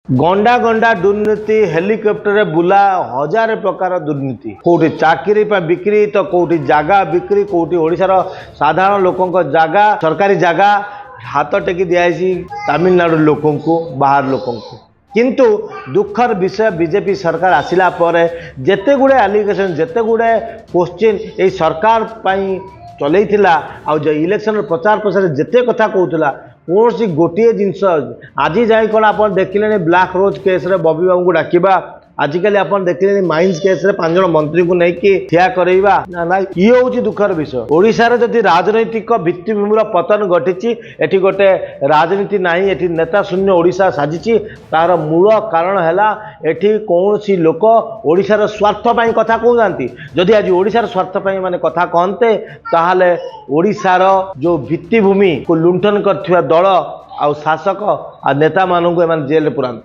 गंडा गंडा दुर्नीति हेलिकॉप्टर बुला हजार प्रकार दुर्नीति कौटी चाकरी बिक्री तो कौटी जागा बिक्री कौटी ओडिशार साधारण लोकों जागा सरकारी जागा हाथ टेकी दिखाई तमिलनाडु लोकों को बाहर लोकों को किंतु दुखर विषय बीजेपी सरकार आसिला पर जेते गुड़े एलिगेशन जेते गुड़े क्वेश्चन ये सरकार चलैथिला आ इलेक्शन प्रचार प्रसार जेते कथा कहूला कौन सी गोटे जिनस आज जाए कौन आप देखिले ब्लैक रोज केस रे बबी बाबू को डाकिबा आजिकल आप देखिले माइंस केस रे 5 जन मंत्री को लेकिन ठिया करवा ना ये हूँ दुखर विषय ओडिशा रे जदि राजनैतिक भित्तिभूमि पतन घटी एटी गोटे राजनीति नहीं एटी नेता शून्य ओडिशा साजिची तार मूल कारण है एटी कौन सी लोक ओडिशार स्वार्थ पाई कथा कहते जदि आज ओडिशार स्वार्थ पाई माने कथा कहते ताहले ओडिशार जो भित्तिभूमि को लुंठन करथिबा दल आ शासक आ नेता मानू जेल पुरांते।